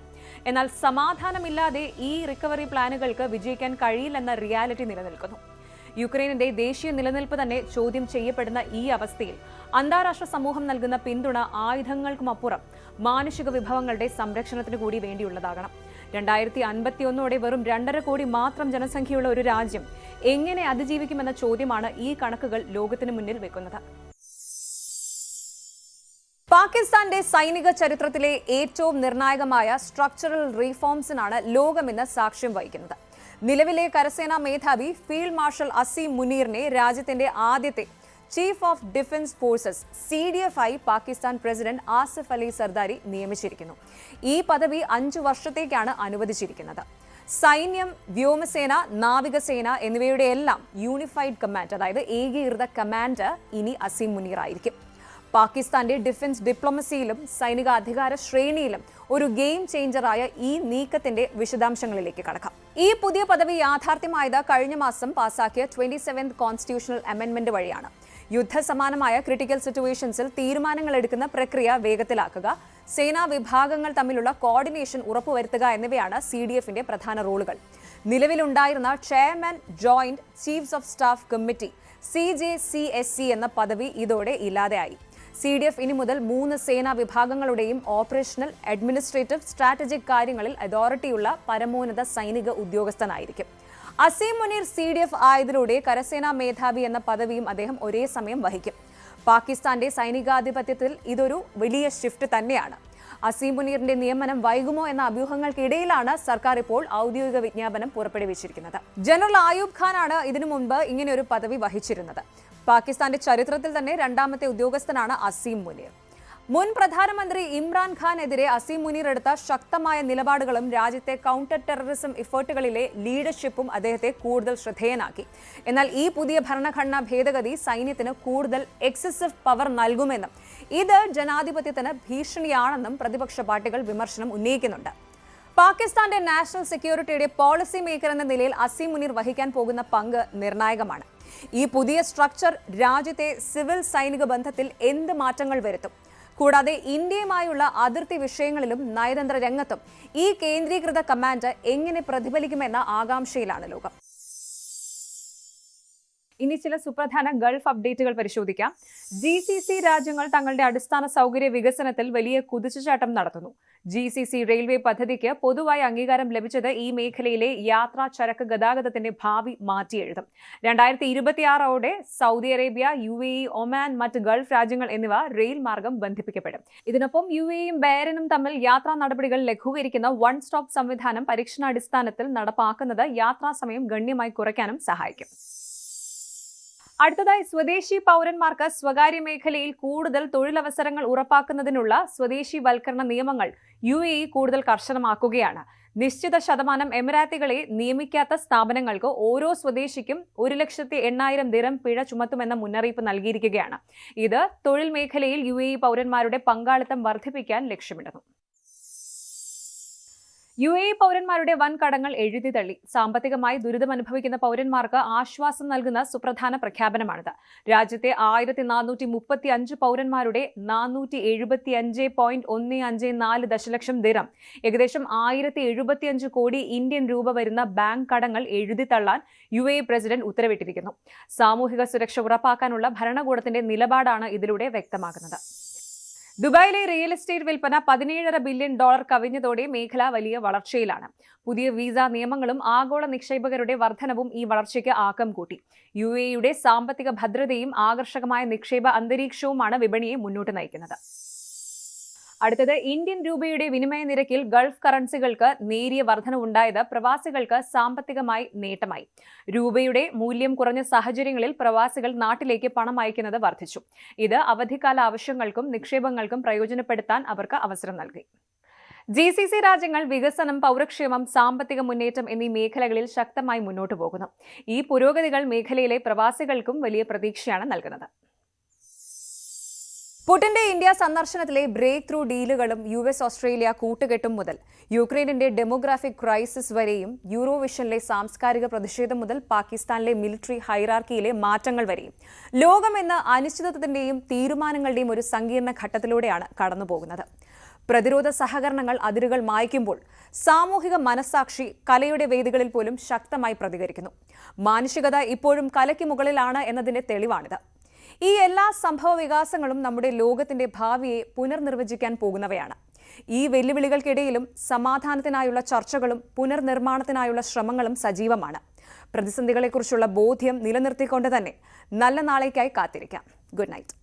എന്നാൽ സമാധാനമില്ലാതെ ഈ റിക്കവറി പ്ലാനുകൾക്ക് വിജയിക്കാൻ കഴിയില്ലെന്ന റിയാലിറ്റി നിലനിൽക്കുന്നു. യുക്രൈനിന്റെ ദേശീയ നിലനിൽപ്പ് തന്നെ ചോദ്യം ചെയ്യപ്പെടുന്ന ഈ അവസ്ഥയിൽ അന്താരാഷ്ട്ര സമൂഹം നൽകുന്ന പിന്തുണ ആയുധങ്ങൾക്കുമപ്പുറം മാനുഷിക വിഭവങ്ങളുടെ സംരക്ഷണത്തിന് കൂടി വേണ്ടിയുള്ളതാകണം. 2051ഓടെ വെറും 2.5 കോടി മാത്രം ജനസംഖ്യയുള്ള ഒരു രാജ്യം എങ്ങനെ അതിജീവിക്കുമെന്ന ചോദ്യമാണ് ഈ കണക്കുകൾ ലോകത്തിന് മുന്നിൽ വെക്കുന്നത്. പാകിസ്ഥാന്റെ സൈനിക ചരിത്രത്തിലെ ഏറ്റവും നിർണായകമായ സ്ട്രക്ചറൽ റീഫോംസിനാണ് ലോകം ഇന്ന് സാക്ഷ്യം വഹിക്കുന്നത്. നിലവിലെ കരസേനാ മേധാവി ഫീൽഡ് മാർഷൽ അസീം മുനീറിനെ രാജ്യത്തിന്റെ ആദ്യത്തെ chief of defence forces CDF ആയി പാകിസ്ഥാൻ പ്രസിഡന്റ് ആസിഫ് അലി സർദാരി നിയമിച്ചിരിക്കുന്നു. ഈ പദവി 5 വർഷത്തേക്കാണ് അനുവദിച്ചിരിക്കുന്നത്. സൈന്യം, വ്യോമസേന, നാവികസേന എന്നിവയുടെ എല്ലാം യൂണിഫൈഡ് കമാൻഡ്, അതായത് ഏകീകൃത കമാൻഡ് ഇനി അസീം മുനീർ ആയിരിക്കും. പാകിസ്ഥാന്റെ ഡിഫൻസ് ഡിപ്ലോമസിയിലും സൈനിക അധികാര ശ്രേണിയിലും ഒരു ഗെയിം ചേഞ്ചറായ ഈ നീക്കത്തിന്റെ വിശദാംശങ്ങളിലേക്ക് കടക്കാം. ഈ പുതിയ പദവി യാഥാർത്ഥ്യമായത് കഴിഞ്ഞ മാസം പാസാക്കിയ 27th കോൺസ്റ്റിറ്റ്യൂഷണൽ അമെൻഡ്മെന്റ് വഴിയാണ്. യുദ്ധസമാനമായ ക്രിട്ടിക്കൽ സിറ്റുവേഷൻസിൽ തീരുമാനങ്ങൾ എടുക്കുന്ന പ്രക്രിയ വേഗത്തിലാക്കുക, സേനാ വിഭാഗങ്ങൾ തമ്മിലുള്ള കോർഡിനേഷൻ ഉറപ്പുവരുത്തുക എന്നിവയാണ് CDFന്റെ പ്രധാന റോളുകൾ. നിലവിലുണ്ടായിരുന്ന chairman joint chiefs of staff committee CJCSC എന്ന പദവി ഇതോടെ ഇല്ലാതെയായി. CDF ഇനി മുതൽ 3 സേനാ വിഭാഗങ്ങളുടെയും ഓപ്പറേഷണൽ, അഡ്മിനിസ്ട്രേറ്റീവ്, സ്ട്രാറ്റജിക് കാര്യങ്ങളിൽ അതോറിറ്റിയുള്ള പരമോന്നത സൈനിക ഉദ്യോഗസ്ഥനായിരിക്കും. അസീം മുനീർ CDF ആയതിലൂടെ കരസേനാ മേധാവി എന്ന പദവിയും അദ്ദേഹം ഒരേ സമയം വഹിക്കും. പാകിസ്ഥാന്റെ സൈനികാധിപത്യത്തിൽ ഇതൊരു വലിയ ഷിഫ്റ്റ് തന്നെയാണ്. അസീം മുനീറിന്റെ നിയമനം വൈകുമോ എന്ന അഭ്യൂഹങ്ങൾക്കിടയിലാണ് സർക്കാർ ഇപ്പോൾ ഔദ്യോഗിക വിജ്ഞാപനം പുറപ്പെടുവിച്ചിരിക്കുന്നത്. ജനറൽ ആയൂബ് ഖാനാണ് ഇതിനു മുൻപ് ഇങ്ങനെയൊരു പദവി വഹിച്ചിരുന്നത്. പാകിസ്ഥാന്റെ ചരിത്രത്തിൽ തന്നെ രണ്ടാമത്തെ ഉദ്യോഗസ്ഥനാണ് അസീം മുനീർ. മുൻ പ്രധാനമന്ത്രി ഇമ്രാൻഖാനെതിരെ അസീം മുനീർ എടുത്ത ശക്തമായ നിലപാടുകളും രാജ്യത്തെ കൗണ്ടർ ടെററിസം എഫേർട്ടുകളിലെ ലീഡർഷിപ്പും അദ്ദേഹത്തെ കൂടുതൽ ശ്രദ്ധേയനാക്കി. എന്നാൽ ഈ പുതിയ ഭരണഘടനാ ഭേദഗതി സൈന്യത്തിന് കൂടുതൽ എക്സസീവ് പവർ നൽകുമെന്നും ഇത് ജനാധിപത്യത്തിന് ഭീഷണിയാണെന്നും പ്രതിപക്ഷ പാർട്ടികൾ വിമർശനം ഉന്നയിക്കുന്നുണ്ട്. പാകിസ്ഥാന്റെ നാഷണൽ സെക്യൂരിറ്റിയുടെ പോളിസി മേക്കർ എന്ന നിലയിൽ അസീം മുനീർ വഹിക്കാൻ പോകുന്ന പങ്ക് നിർണായകമാണ്. ഈ പുതിയ സ്ട്രക്ചർ രാജ്യത്തെ സിവിൽ സൈനിക ബന്ധത്തിൽ എന്ത് മാറ്റങ്ങൾ വരുത്തും? കൂടാതെ ഇന്ത്യയുമായുള്ള അതിർത്തി വിഷയങ്ങളിലും നയതന്ത്ര രംഗത്തും ഈ കേന്ദ്രീകൃത കമാൻഡ് എങ്ങനെ പ്രതിഫലിക്കുമെന്ന ആകാംക്ഷയിലാണ് ലോകം. ഇനി ചില സുപ്രധാന ഗൾഫ് അപ്ഡേറ്റുകൾ പരിശോധിക്കാം. GCC രാജ്യങ്ങൾ തങ്ങളുടെ അടിസ്ഥാന സൗകര്യ വികസനത്തിൽ വലിയ കുതിച്ചുചാട്ടം നടത്തുന്നു. GCC റെയിൽവേ പദ്ധതിക്ക് പൊതുവായി അംഗീകാരം ലഭിച്ചത് ഈ മേഖലയിലെ യാത്രാ ചരക്ക് ഗതാഗതത്തിന്റെ ഭാവി മാറ്റിയെഴുതും. 2026ഓടെ സൗദി അറേബ്യ, UAE, ഒമാൻ, മറ്റ് ഗൾഫ് രാജ്യങ്ങൾ എന്നിവ റെയിൽ മാർഗം ബന്ധിപ്പിക്കപ്പെടും. ഇതിനൊപ്പം UAEയും ബഹ്റൈനും തമ്മിൽ യാത്രാ നടപടികൾ ലഘൂകരിക്കുന്ന വൺ സ്റ്റോപ്പ് സംവിധാനം പരീക്ഷണാടിസ്ഥാനത്തിൽ നടപ്പാക്കുന്നത് യാത്രാസമയം ഗണ്യമായി കുറയ്ക്കാനും സഹായിക്കും. അടുത്തതായി, സ്വദേശി പൗരന്മാർക്ക് സ്വകാര്യ മേഖലയിൽ കൂടുതൽ തൊഴിലവസരങ്ങൾ ഉറപ്പാക്കുന്നതിനുള്ള സ്വദേശിവൽക്കരണ നിയമങ്ങൾ UAE കൂടുതൽ കർശനമാക്കുകയാണ്. നിശ്ചിത ശതമാനം എമിറാത്തികളെ നിയമിക്കാത്ത സ്ഥാപനങ്ങൾക്ക് ഓരോ സ്വദേശിക്കും 1,80,000 ദിറം പിഴ ചുമത്തുമെന്ന മുന്നറിയിപ്പ് നൽകിയിരിക്കുകയാണ്. ഇത് തൊഴിൽ മേഖലയിൽ UAE പൗരന്മാരുടെ പങ്കാളിത്തം വർദ്ധിപ്പിക്കാൻ ലക്ഷ്യമിടുന്നു. UAE പൗരന്മാരുടെ വൻ കടങ്ങൾ എഴുതി തള്ളി. സാമ്പത്തികമായി ദുരിതമനുഭവിക്കുന്ന പൗരന്മാർക്ക് ആശ്വാസം നൽകുന്ന സുപ്രധാന പ്രഖ്യാപനമാണിത്. രാജ്യത്തെ 1435 പൗരന്മാരുടെ 475.154 ദശലക്ഷം ദിറം, ഏകദേശം 1075 കോടി ഇന്ത്യൻ രൂപ വരുന്ന ബാങ്ക് കടങ്ങൾ എഴുതി തള്ളാൻ UAE പ്രസിഡന്റ് ഉത്തരവിട്ടിരിക്കുന്നു. സാമൂഹിക സുരക്ഷ ഉറപ്പാക്കാനുള്ള ഭരണകൂടത്തിന്റെ നിലപാടാണ് ഇതിലൂടെ വ്യക്തമാകുന്നത്. ദുബായിലെ റിയൽ എസ്റ്റേറ്റ് വിൽപ്പന $17.5 ബില്യൺ കവിഞ്ഞതോടെ മേഖല വലിയ വളർച്ചയിലാണ്. പുതിയ വിസ നിയമങ്ങളും ആഗോള നിക്ഷേപകരുടെ വർധനവും ഈ വളർച്ചയ്ക്ക് ആക്കം കൂട്ടി. UAEയുടെ സാമ്പത്തിക ഭദ്രതയും ആകർഷകമായ നിക്ഷേപ അന്തരീക്ഷവുമാണ് വിപണിയെ മുന്നോട്ട് നയിക്കുന്നത്. അടുത്തത്, ഇന്ത്യൻ രൂപയുടെ വിനിമയ നിരക്കിൽ ഗൾഫ് കറൻസികൾക്ക് നേരിയ വർധനവുണ്ടായത് പ്രവാസികൾക്ക് സാമ്പത്തികമായി നേട്ടമായി. രൂപയുടെ മൂല്യം കുറഞ്ഞ സാഹചര്യങ്ങളിൽ പ്രവാസികൾ നാട്ടിലേക്ക് പണം അയക്കുന്നത് വർദ്ധിച്ചു. ഇത് അവധിക്കാല ആവശ്യങ്ങൾക്കും നിക്ഷേപങ്ങൾക്കും പ്രയോജനപ്പെടുത്താൻ അവർക്ക് അവസരം നൽകി. GCC രാജ്യങ്ങൾ വികസനം, പൗരക്ഷേമം, സാമ്പത്തിക മുന്നേറ്റം എന്നീ മേഖലകളിൽ ശക്തമായി മുന്നോട്ടു പോകുന്നു. ഈ പുരോഗതികൾ മേഖലയിലെ പ്രവാസികൾക്കും വലിയ പ്രതീക്ഷയാണ് നൽകുന്നത്. പുടിന്റെ ഇന്ത്യ സന്ദർശനത്തിലെ ബ്രേക്ക് ത്രൂ ഡീലുകളും US ഓസ്ട്രേലിയ കൂട്ടുകെട്ടും മുതൽ യുക്രൈനിന്റെ ഡെമോഗ്രാഫിക് ക്രൈസിസ് വരെയും യൂറോവിഷനിലെ സാംസ്കാരിക പ്രതിഷേധം മുതൽ പാകിസ്ഥാനിലെ മിലിറ്ററി ഹൈറാർക്കിയിലെ മാറ്റങ്ങൾ വരെയും ലോകമെന്ന അനിശ്ചിതത്വത്തിന്റെയും തീരുമാനങ്ങളുടെയും ഒരു സങ്കീർണ ഘട്ടത്തിലൂടെയാണ് കടന്നുപോകുന്നത്. പ്രതിരോധ സഹകരണങ്ങൾ അതിരുകൾ മായ്ക്കുമ്പോൾ സാമൂഹിക മനസ്സാക്ഷി കലയുടെ വേദികളിൽ പോലും ശക്തമായി പ്രതികരിക്കുന്നു. മാനുഷികത ഇപ്പോഴും കലയ്ക്ക് മുകളിലാണ് എന്നതിന്റെ തെളിവാണിത്. ഈ എല്ലാ സംഭവ വികാസങ്ങളും നമ്മുടെ ലോകത്തിന്റെ ഭാവിയെ പുനർനിർവചിക്കാൻ പോകുന്നവയാണ്. ഈ വെല്ലുവിളികൾക്കിടയിലും സമാധാനത്തിനായുള്ള ചർച്ചകളും പുനർനിർമ്മാണത്തിനായുള്ള ശ്രമങ്ങളും സജീവമാണ്. പ്രതിസന്ധികളെക്കുറിച്ചുള്ള ബോധ്യം നിലനിർത്തിക്കൊണ്ട് തന്നെ നല്ല നാളേക്കായി കാത്തിരിക്കാം. Good night.